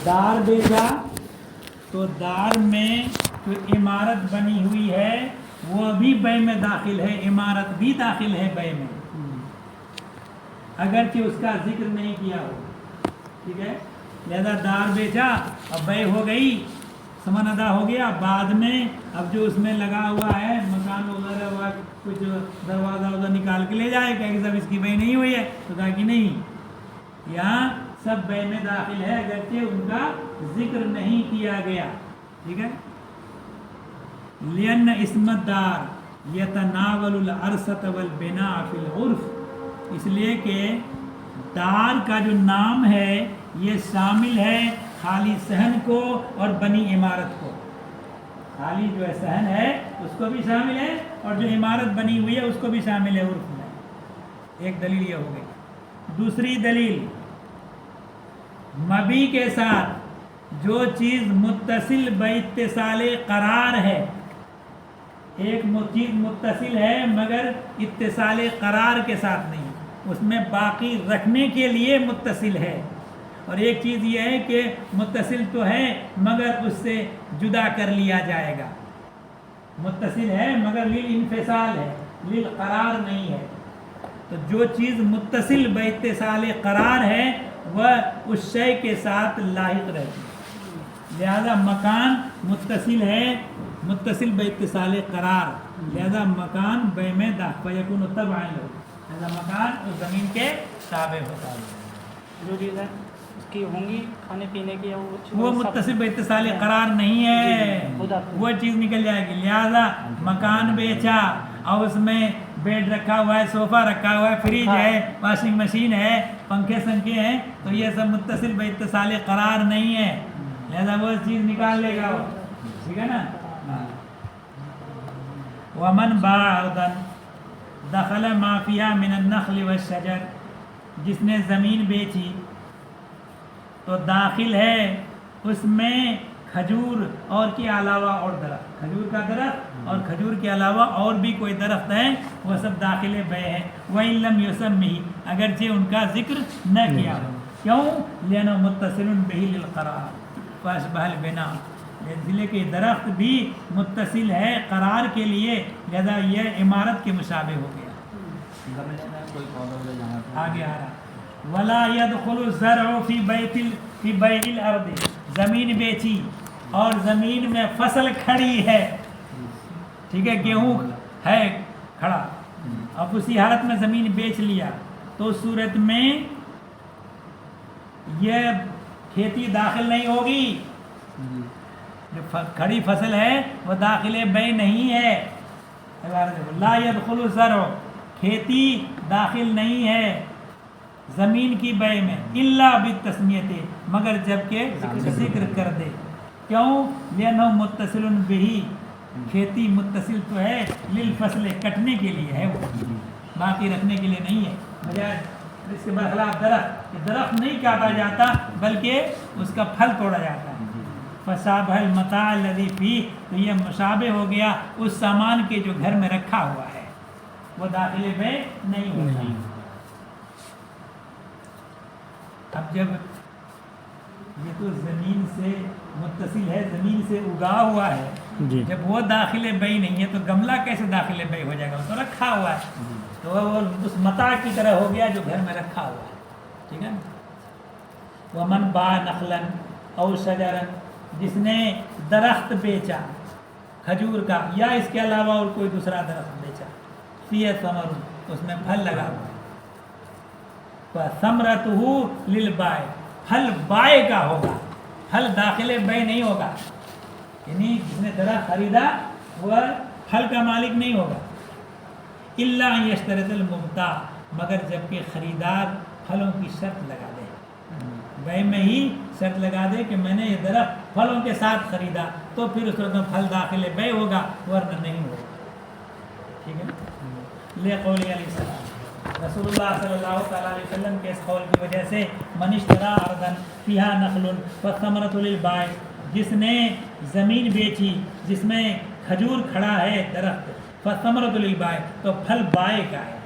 دار بیچا تو دار میں جو عمارت بنی ہوئی ہے وہ بھی بے میں داخل ہے، عمارت بھی داخل ہے بے میں، اگرچہ اس کا ذکر نہیں کیا ہو، ٹھیک ہے۔ لہذا دار بیچا، اب بے ہو گئی، ثمن ادا ہو گیا، بعد میں اب جو اس میں لگا ہوا ہے مکان وغیرہ ہوا، کچھ دروازہ ادھر نکال کے لے جائے کہ سب اس کی بے نہیں ہوئی ہے، تو کہا کہ نہیں، یہاں سب بے میں داخل ہے اگرچہ ان کا ذکر نہیں کیا گیا، ٹھیک ہے۔ لِأَنَّ اسم الدار يتناول العرصۃ والبناء فی العرف، اس لیے کہ دار کا جو نام ہے یہ شامل ہے خالی صحن کو اور بنی عمارت کو، خالی جو ہے صحن ہے اس کو بھی شامل ہے اور جو عمارت بنی ہوئی ہے اس کو بھی شامل ہے عرف میں۔ ایک دلیل یہ ہو گئی۔ دوسری دلیل، مبی کے ساتھ جو چیز متصل باتصال قرار ہے، ایک چیز متصل ہے مگر اتصال قرار کے ساتھ نہیں، اس میں باقی رکھنے کے لیے متصل ہے، اور ایک چیز یہ ہے کہ متصل تو ہے مگر اس سے جدا کر لیا جائے گا، متصل ہے مگر للانفصال ہے، للقرار نہیں ہے۔ تو جو چیز متصل باتصال قرار ہے وہ اس شے کے ساتھ لاحق رہتی ہے، لہذا مکان متصل ہے، متصل باتصال قرار، لہذا مکان بے میں فیکون تبعا لہ، لہذا مکان اس زمین کے تابع ہوتا ہے۔ جو چیزیں اس کی ہوں گی کھانے پینے کی، وہ متصل باتصال قرار نہیں ہے، وہ چیز نکل جائے گی۔ لہذا مکان بیچا اور اس میں بیڈ رکھا ہوا ہے، صوفہ رکھا ہوا ہے، فریج ہے، واشنگ مشین ہے، پنکھے سنکھے ہیں، تو یہ سب متصل باتصال قرار نہیں ہے، لہذا وہ چیز نکال لے گا وہ، ٹھیک ہے نا۔ ومن باع ارضا دخل ما فيها من النخل والشجر، جس نے زمین بیچی تو داخل ہے اس میں کھجور اور کے علاوہ اور درخت، کھجور کا درخت اور کھجور کے علاوہ اور بھی کوئی درخت ہے، وہ سب داخل بے ہے۔ وَإِن لَمْ يُسَمِّهِ، اگرچہ ان کا ذکر نہ کیا ہو، کیوں؟ لِأَنَّهُ مُتَّصِلٌ بِهِ لِلْقَرَارِ فَأَشْبَهَ الْبِنَاءَ، اس لیے کہ درخت بھی متصل ہے قرار کے لیے، لہذا یہ عمارت کے مشابہ ہو گیا۔ آگے آ رہا وَلَا يَدْخُلُ الزَّرْعُ فِي بَيْعِ الْأَرْضِ، زمین بیچی اور زمین میں فصل کھڑی ہے، ٹھیک ہے، گیہوں ہے کھڑا، اب اسی حالت میں زمین بیچ لیا، تو اس صورت میں یہ کھیتی داخل نہیں ہوگی، جو کھڑی فصل ہے وہ داخل بے نہیں ہے۔ لا يدخل الزرع، کھیتی داخل نہیں ہے زمین کی بے میں، الا بالتسمیۃ، مگر جب کہ ذکر کر دے، کیوں؟ لأنہ متصل بہ، کھیتی متصل تو ہے للفصل، کٹنے کے لیے ہے، وہ باقی رکھنے کے لیے نہیں ہے، بجائے اس کے برخلاف درخت نہیں کاٹا جاتا بلکہ اس کا پھل توڑا جاتا ہے۔ فشابہ المتاع الذی فیہ، تو یہ مشابہ ہو گیا اس سامان کے جو گھر میں رکھا ہوا ہے، وہ داخل بے نہیں ہوتا۔ اب جب یہ تو زمین سے متصل ہے، زمین سے اگا ہوا ہے، جب وہ داخل بے نہیں ہے تو گملہ کیسے داخل بے ہو جائے گا؟ وہ تو رکھا ہوا ہے، تو وہ اس متاع کی طرح ہو گیا جو گھر میں رکھا ہوا ہے، ٹھیک ہے نا۔ ومن باع نخلا او شجرا، جس نے درخت بیچا کھجور کا یا اس کے علاوہ اور کوئی دوسرا درخت بیچا، فیہ ثمر، اس میں پھل لگا ہوا ہے، فثمرتہ للبائع، پھل بائع کا ہوگا، پھل داخل بے نہیں ہوگا، یعنی جس نے درخت خریدا وہ پھل کا مالک نہیں ہوگا، الا ان یشترط المبتاع، مگر جب کہ خریدار پھلوں کی شرط لگا دے، بے میں ہی شرط لگا دے کہ میں نے یہ درخت پھلوں کے ساتھ خریدا، تو پھر اس میں پھل داخل بے ہوگا، ورنہ نہیں ہوگا، ٹھیک ہے۔ لقول علیہ السلام، رسول اللہ صلی اللہ تعالیٰ علیہ وسلم کے اس قول کی وجہ سے، من اشترى ارضا فیہا نخل فثمرۃ للبائع، جس نے زمین بیچی جس میں کھجور کھڑا ہے درخت، فثمرۃ للبائع، تو پھل بائع کا ہے،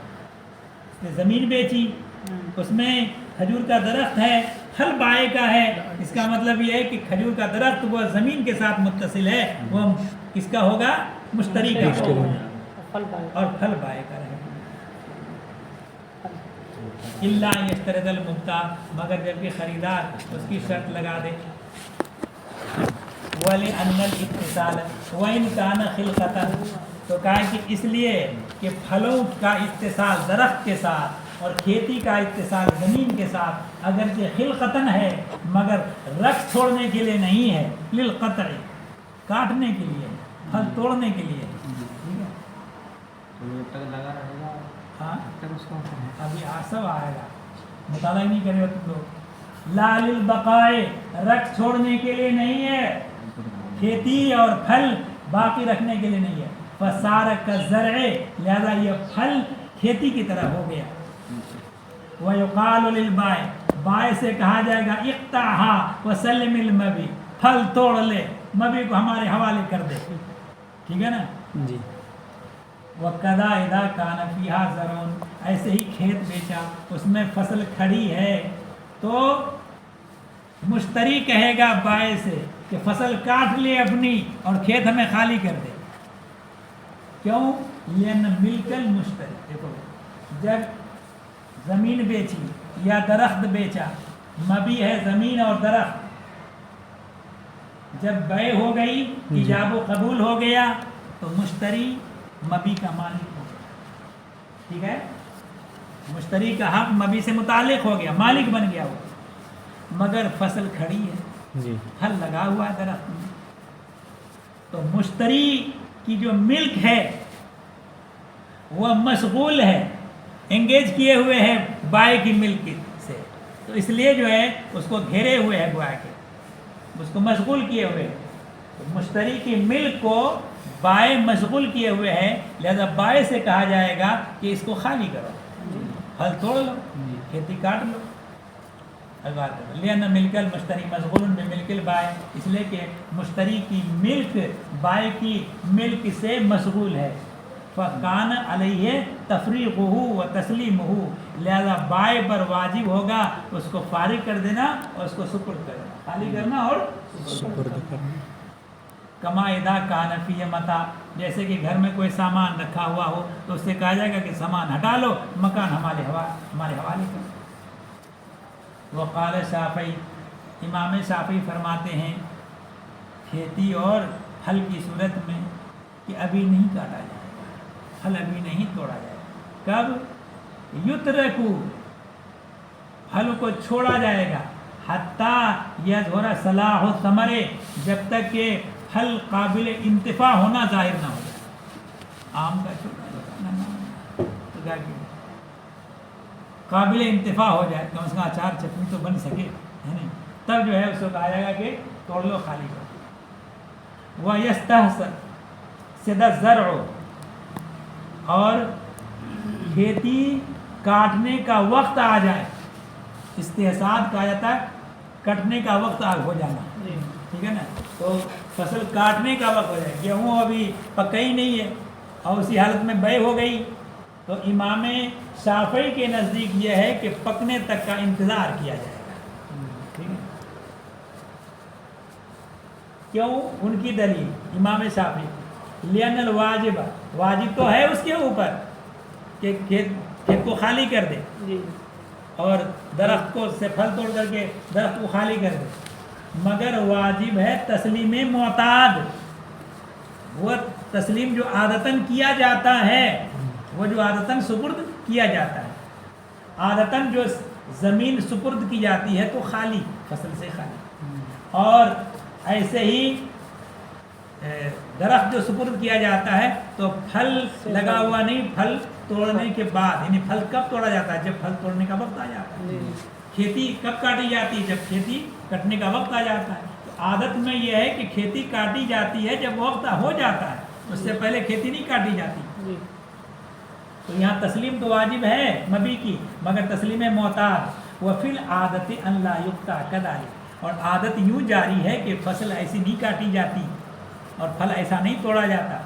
اس نے زمین بیچی اس میں کھجور کا درخت ہے، پھل بائے کا ہے، اس کا مطلب یہ ہے کہ کھجور کا درخت وہ زمین کے ساتھ متصل ہے، وہ کس کا ہوگا؟ مشتری کا ہوگا، پھل پائے اور پھل بائے کا رہے گا۔ الا یشترط المبتاع، مگر جب کہ خریدار اس کی شرط لگا دے، وَلِأَنَّ الْاِتِّصَالَ وَإِنْ كَانَ خِلْقَةً، تو کہا کہ اس لیے کہ پھلوں کا اتصال درخت کے ساتھ اور کھیتی کا اتصال زمین کے ساتھ اگرچہ خلقتاً ہے مگر رکھ چھوڑنے کے لیے نہیں ہے، للقطع، کاٹنے کے لیے، پھل توڑنے کے لیے، ٹھیک ہے؟ ہاں ابھی سب آئے گا، مطالعہ نہیں کرے گا تم لوگ۔ لا للبقائے، رکھ چھوڑنے کے لیے نہیں ہے، کھیتی اور پھل باقی رکھنے کے لیے نہیں ہے۔ فصار کالزرع، لہذا یہ پھل کھیتی کی طرح ہو گیا۔ ویقال للبائع، بائع سے کہا جائے گا اقطعها وسلم المبی، پھل توڑ لے، مبی کو ہمارے حوالے کر دے، ٹھیک ہے نا؟ جی۔ وَقَدَا اِذَا كَانَ فِيهَا زَرْعٌ، ایسے ہی کھیت بیچا، اس میں فصل کھڑی ہے، تو مشتری کہے گا بائع سے کہ فصل کاٹ لے اپنی اور کھیت ہمیں خالی کر دے۔ کیوں؟ لِأَنَّ مِلْكَ الْمُشْتَرِ، دیکھو جب زمین بیچی یا درخت بیچا، مبی ہے زمین اور درخت، جب بیع ہو گئی، ایجاب و قبول ہو گیا، تو مشتری مبی کا مالک ہو گیا، ٹھیک ہے؟ مشتری کا حق مبی سے متعلق ہو گیا، مالک بن گیا وہ، مگر فصل کھڑی ہے، جی۔ پھل لگا ہوا ہے درخت میں، تو مشتری کی جو ملک ہے وہ مشغول ہے، انگیج کیے ہوئے ہیں بائع کی ملک سے، تو اس لیے جو ہے اس کو گھیرے ہوئے ہے گویا کے، اس کو مشغول کیے ہوئے ہیں، تو مشتری کی ملک کو بائع مشغول کیے ہوئے ہیں، لہذا بائع سے کہا جائے گا کہ اس کو خالی کرو، پھل توڑ لو، کھیتی کاٹ لو۔ لِأَنَّ مِلْكَ الْمُشْتَرِي مَشْغُولٌ بِمِلْكِ الْبَائِعِ، اس لیے کہ مشتری کی ملک بائع کی ملک سے مشغول ہے۔ فَكَانَ عَلَيْهِ تَفْرِيقُهُ وَتَسْلِيمُهُ، لہذا بائع پر واجب ہوگا اس کو فارغ کر دینا اور اس کو سپرد کرنا، خالی کرنا اور سپرد کرنا۔ کما اذا کان فیہ متاع، جیسے کہ گھر میں کوئی سامان رکھا ہوا ہو تو اس سے کہا جائے گا کہ سامان ہٹا لو، مکان ہمارے حوالے کرو۔ وقال شافعی، امام شافعی فرماتے ہیں کھیتی اور پھل کی صورت میں کہ ابھی نہیں کاٹا جائے گا، پھل ابھی نہیں توڑا جائے گا۔ کب؟ یترکو، پھل کو چھوڑا جائے گا، حتی یظہر صلاح الثمر، جب تک کہ پھل قابل انتفاع ہونا ظاہر نہ ہو جائے۔ آم کا چھوٹا قابل انتفاع ہو جائے، کم سے کم اچار چٹنی تو بن سکے، ہے نہیں، تب جو ہے اس کو کہا جائے گا کہ توڑ لو، خالی کرو۔ وَيَسْتَحْسَدَ الزَّرْعُ، اور کھیتی کاٹنے کا وقت آ جائے، استحصاد کہا جاتا ہے کٹنے کا وقت ہو جانا، ٹھیک ہے نا؟ تو فصل کاٹنے کا وقت ہو جائے، گیہوں ابھی پکا ہی نہیں ہے اور اسی حالت میں بیع ہو گئی، تو امام شافعی کے نزدیک یہ ہے کہ پکنے تک کا انتظار کیا جائے گا، ٹھیک ہے؟ کیوں؟ ان کی دلیل امام شافعی، لِأَنَّ الْوَاجِبَ، واجب تو ہے اس کے اوپر کہ کھیت کو خالی کر دے اور درخت کو سے پھل توڑ کر کے درخت کو خالی کر دے، مگر واجب ہے تسلیم معتاد، وہ تسلیم جو عادتاً کیا جاتا ہے، وہ جو عادتاً سپرد کیا جاتا ہے، عادتاً جو زمین سپرد کی جاتی ہے تو خالی، فصل سے خالی، اور ایسے ہی درخت جو سپرد کیا جاتا ہے تو پھل لگا ہوا نہیں، پھل توڑنے کے بعد، یعنی پھل کب توڑا جاتا ہے؟ جب پھل توڑنے کا وقت آ جاتا ہے۔ کھیتی کب کاٹی جاتی ہے؟ جب کھیتی کٹنے کا وقت آ جاتا ہے۔ تو عادت میں یہ ہے کہ کھیتی کاٹی جاتی ہے جب وقت ہو جاتا ہے، اس سے پہلے کھیتی نہیں کاٹی جاتی۔ تو یہاں تسلیم تو واجب ہے مبی کی، مگر تسلیم معتاد، وفی العادت ان لا یقطع کذالک، اور عادت یوں جاری ہے کہ فصل ایسی نہیں کاٹی جاتی اور پھل ایسا نہیں توڑا جاتا۔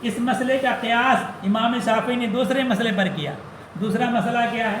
اس مسئلے کا قیاس امام شافعی نے دوسرے مسئلے پر کیا۔ دوسرا مسئلہ کیا ہے؟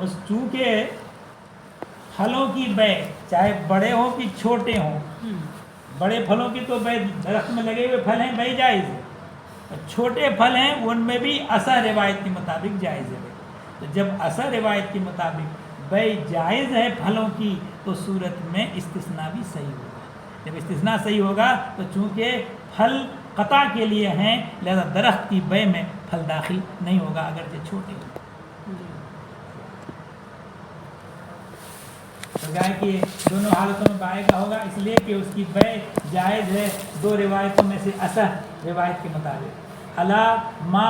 اس چونکہ پھلوں کی بے چاہے بڑے ہوں کہ چھوٹے ہوں، بڑے پھلوں کی تو بے درخت میں لگے ہوئے پھل ہیں بے جائز ہے، اور چھوٹے پھل ہیں ان میں بھی اثر روایت کے مطابق جائز ہے۔ تو جب اثر روایت کے مطابق بے جائز ہے پھلوں کی تو صورت میں استثناء بھی صحیح ہوگا۔ جب استثناء صحیح ہوگا تو چونکہ پھل قطع کے لیے ہیں لہذا درخت کی بے میں پھل داخل نہیں ہوگا اگرچہ چھوٹے ہوں۔ تو گائے کہ دونوں حالتوں میں بائے کا ہوگا، اس لیے کہ اس کی بے جائز ہے دو روایتوں میں سے اصح روایت کے مطابق۔ الا ما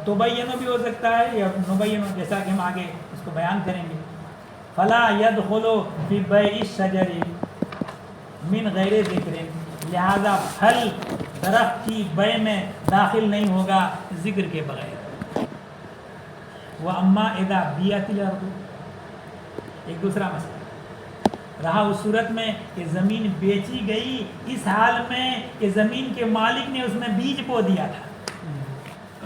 تبینو بھی ہو سکتا ہے یا نبینو، جیسا کہ ہم آگے اس کو بیان کریں گے۔ فلا يدخل فی بیع الشجر من غیر ذکر، لہذا پھل درخت کی بے میں داخل نہیں ہوگا ذکر کے بغیر۔ واما اذا بیعت الارض، ایک دوسرا مسئلہ رہا اس صورت میں کہ زمین بیچی گئی اس حال میں کہ زمین کے مالک نے اس میں بیج بو دیا تھا،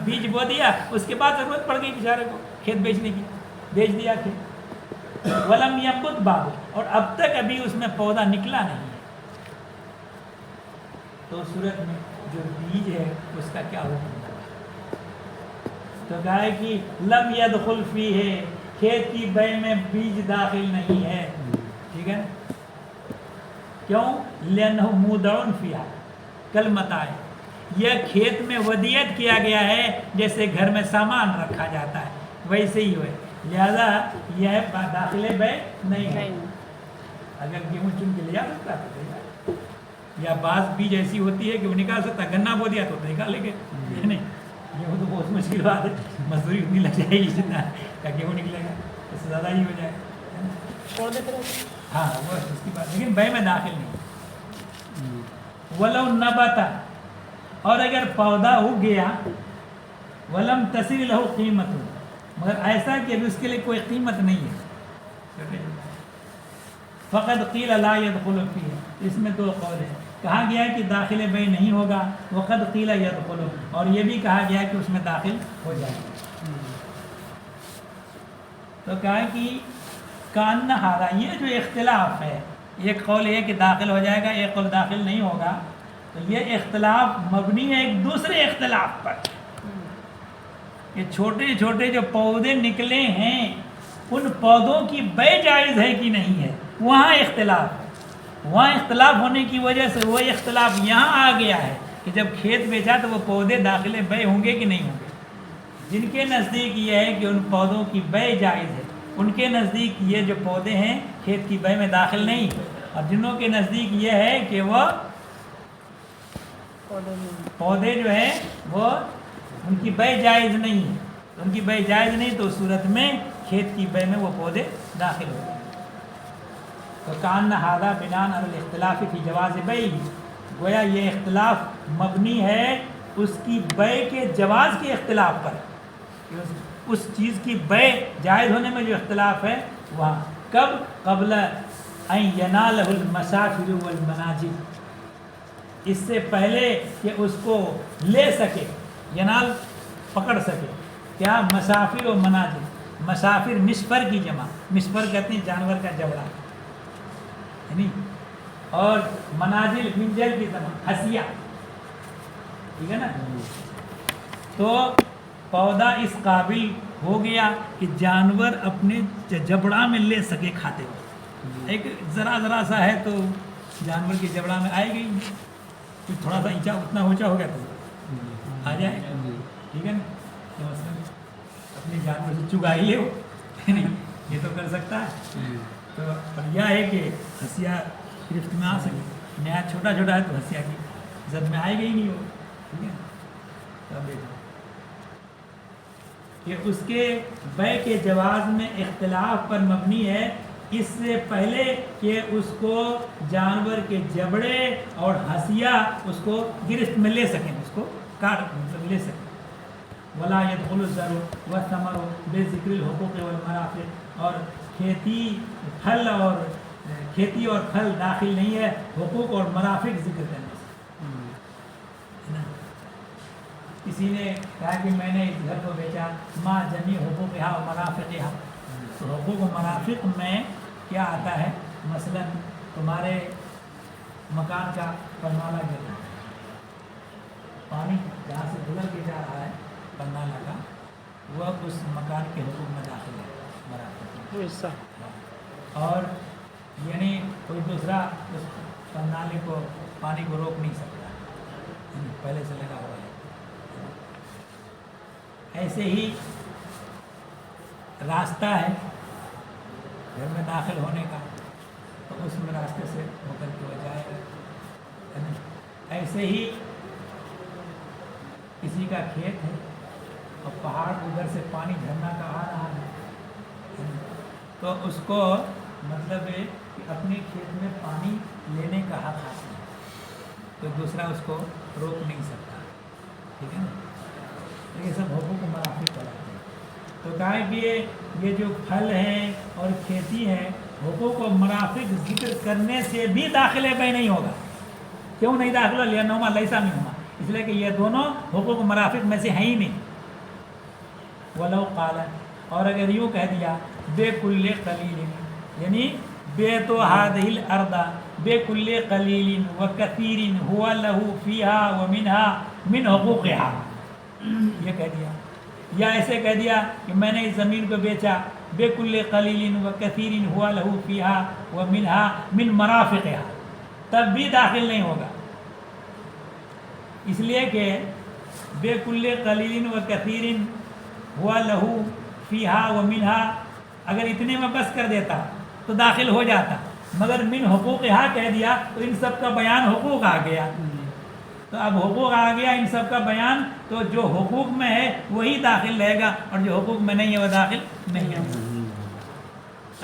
بیج بو دیا، اس کے بعد ضرورت پڑ گئی بیچارے کو کھیت بیچنے کی، بیچ دیا کھیت، ولم ينبت بعد، اور اب تک ابھی اس میں پودا نکلا نہیں ہے، تو اس صورت میں جو بیج ہے اس کا کیا حکم ہوگا؟ تو کہا ہے کہ لم يدخل فیہ، کھیت کی بے میں بیج داخل نہیں ہے، ٹھیک ہے نا؟ کیوں؟ لأنہ مودع فیہا کالمتاع، یہ کھیت میں ودیعت کیا گیا ہے جیسے گھر میں سامان رکھا جاتا ہے ویسے ہی ہوئے، لہذا یہ داخل بے نہیں ہے۔ اگر گیہوں چن کے لے جا سکتا ہے تو لے جا، یا بعض بیج ایسی ہوتی ہے کہ وہ نکال سکتا ہے، گنا بو دیا تو نکال لے گے، نہیں گیہوں تو بہت مشکل بات ہے، مزدوری اتنی لگ جائے گی جتنا کا گیہوں نکلے گا اس سے زیادہ ہی ہو جائے گا، ہاں وہ اس کی بات، لیکن بے میں داخل نہیں۔ ولو نبت، اور اگر پودا اگ گیا، ولم تصل لہ قیمت، مگر ایسا کہ ابھی اس کے لیے کوئی قیمت نہیں ہے، فقد قیل لا يدخل فیہ، اس میں دو قول ہیں، کہا گیا ہے کہ داخل بے نہیں ہوگا، وقد قیل يدخل، اور یہ بھی کہا گیا ہے کہ اس میں داخل ہو جائے گا۔ تو کہا کہ کان ہارا، یہ جو اختلاف ہے، ایک قول ہے کہ داخل ہو جائے گا، ایک قول داخل نہیں ہوگا، تو یہ اختلاف مبنی ہے ایک دوسرے اختلاف پر، کہ چھوٹے چھوٹے جو پودے نکلے ہیں ان پودوں کی بے جائز ہے کہ نہیں ہے، وہاں اختلاف ہے، وہاں اختلاف ہونے کی وجہ سے وہ اختلاف یہاں آ گیا ہے کہ جب کھیت بیچا تو وہ پودے داخل بے ہوں گے کہ نہیں ہوں گے۔ جن کے نزدیک یہ ہے کہ ان پودوں کی بے جائز ہے، ان کے نزدیک یہ جو پودے ہیں کھیت کی بے میں داخل نہیں، اور جنوں کے نزدیک یہ ہے کہ وہ پودے جو ہیں وہ ان کی بے جائز نہیں ہے، ان کی بے جائز نہیں، تو اس صورت میں کھیت کی بے میں وہ پودے داخل ہو گئے۔ تو کان ھذا بناء علی الاختلاف فی جواز بیع، گویا یہ اختلاف مبنی ہے اس کی بے کے جواز کے اختلاف پر، کہ اس چیز کی بے جائز ہونے میں جو اختلاف ہے وہاں، کب؟ قبل ان ینالہ المسافر والمناجل، اس سے پہلے کہ اس کو لے سکے، ینال پکڑ سکے، کیا؟ مسافر و مناجل، مسافر مسفر کی جمع، مسفر کہتے ہیں جانور کا جبڑا، یعنی، اور مناجل منجل کی جمع ہسیا، ٹھیک ہے نا؟ تو پودا اس قابل ہو گیا کہ جانور اپنے جبڑا میں لے سکے کھاتے ہوئے، ایک ذرا سا ہے تو جانور کے جبڑا میں آئے گی، کچھ تھوڑا سا اونچا اتنا اونچا ہو گیا تو آ جائے، ٹھیک ہے نا؟ تو مثلاً اپنے جانور سے چگا ہی لے ہو، یہ تو کر سکتا ہے، تو پر یہ ہے کہ ہسیا گرفت میں آ سکے، نیا چھوٹا چھوٹا ہے تو ہسیا کی زد میں آئے گا ہی نہیں ہو، ٹھیک ہے؟ تو اب دیکھو کہ اس کے بے کے جواز میں اختلاف پر مبنی ہے، اس سے پہلے کہ اس کو جانور کے جبڑے اور ہسیا اس کو گرفت میں لے سکیں، اس کو کاٹ مطلب لے سکیں۔ ولا يدخل الزرع والثمر بذکر الحقوق والمرافق، اور کھیتی اور پھل داخل نہیں ہے حقوق اور مرافق ذکر کرنے سے، کسی نے کہا کہ میں نے اس گھر کو بیچا، ما جمی حقوقہا و منافقہا، تو حقوق و منافق میں کیا آتا ہے؟ مثلا تمہارے مکان کا پرنالہ گر رہا ہے، پانی جہاں سے گزر کے جا رہا ہے پرنالہ کا، وہ اس مکان کے حقوق میں داخل ہے مرافق، وہ حصہ اور یعنی کوئی دوسرا اس پرنالے کو پانی کو روک نہیں سکتا، پہلے سے لگا ہوا ہے۔ ایسے ہی راستہ ہے گھر میں داخل ہونے کا، تو اس میں راستے سے ہو کر کے وہ جائے گا۔ ایسے ہی کسی کا کھیت ہے اور پہاڑ ادھر سے پانی جھرنا کا آ رہا ہے، تو اس کو مطلب ہے کہ اپنے کھیت میں پانی لینے کا حق حاصل ہے، تو دوسرا اس کو روک نہیں سکتا، ٹھیک ہے نا؟ یہ سب حقوق و منافق کہلاتے ہیں۔ تو کہا کہ یہ جو پھل ہیں اور کھیتی ہے، حقوق و منافق ذکر کرنے سے بھی داخل بے نہیں ہوگا۔ کیوں نہیں داخل ہو؟ لأنہما لیس منہما، اس لیے کہ یہ دونوں حقوق و منافق میں سے ہیں ہی نہیں۔ ولو قال، اور اگر یوں کہہ دیا بے کل قلیل، یعنی بے تو هذه الارض بے کل قلیل وکثیر هو له فیہا ومنها من حقوقها، یہ کہہ دیا، یا ایسے کہہ دیا کہ میں نے اس زمین کو بیچا بے کل قلیل وکثیر هو له فیہا ومنها من مرافقها، تب بھی داخل نہیں ہوگا، اس لیے کہ بے کل قلیل وکثیر هو له فیہا ومنها اگر اتنے میں بس کر دیتا تو داخل ہو جاتا، مگر من حقوقہا کہہ دیا تو ان سب کا بیان حقوق آ گیا، تو اب حقوق آ گیا ان سب کا بیان، تو جو حقوق میں ہے وہی داخل رہے گا اور جو حقوق میں نہیں ہے وہ داخل نہیں ہے۔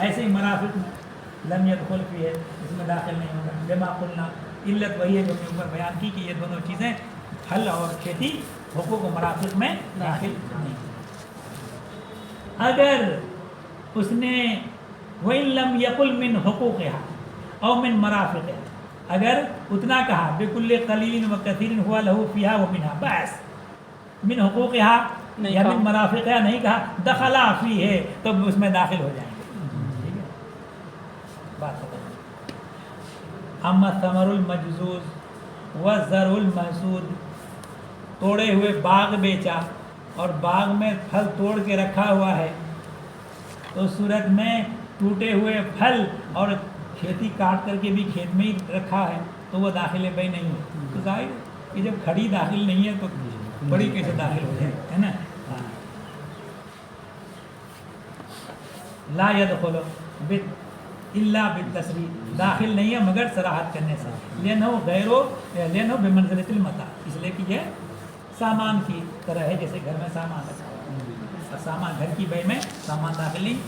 ایسے ہی منافق میں لم يدخل فی ہے، اس میں داخل نہیں ہوگا، لما قلنا، علت وہی ہے جو ہم نے اوپر بیان کی کہ یہ دونوں چیزیں پھل اور کھیتی حقوق و منافق میں داخل نہیں۔ اگر اس نے وَإِن لَمْ يَقُلْ مِنْ حُقُوقِهَا أَوْ مِنْ مَرَافِقِهَا، اگر اتنا کہا بِكُلِّ قَلِيلٍ وَكَثِيرٍ هُوَ لَهُ فِيهَا وَمِنْهَا، بس من حقوقها یا من مرافقها نہیں کہا، دخلا فیہ، تو اس میں داخل ہو جائیں گے، ٹھیک ہے بات ختم۔ اما ثمر المجزوز والزرع المحصود، توڑے ہوئے باغ بیچا اور باغ میں پھل توڑ کے رکھا ہوا ہے، تو اس صورت میں ٹوٹے ہوئے پھل اور کھیتی کاٹ کر کے بھی کھیت میں ہی رکھا ہے تو وہ داخل بھائی نہیں ہے، تو ظاہر کہ جب کھڑی داخل نہیں ہے تو بڑی کیسے داخل ہو جائے، ہے نا؟ لا يدخل الا بالتصریح، داخل نہیں ہے مگر صراحت کرنے سے، لأنه بمنزلۃ المتاع، اس لیے کہ یہ سامان کی طرح ہے، جیسے گھر میں سامان رکھا ہوا ہے، سامان گھر کی بے میں سامان داخل نہیں،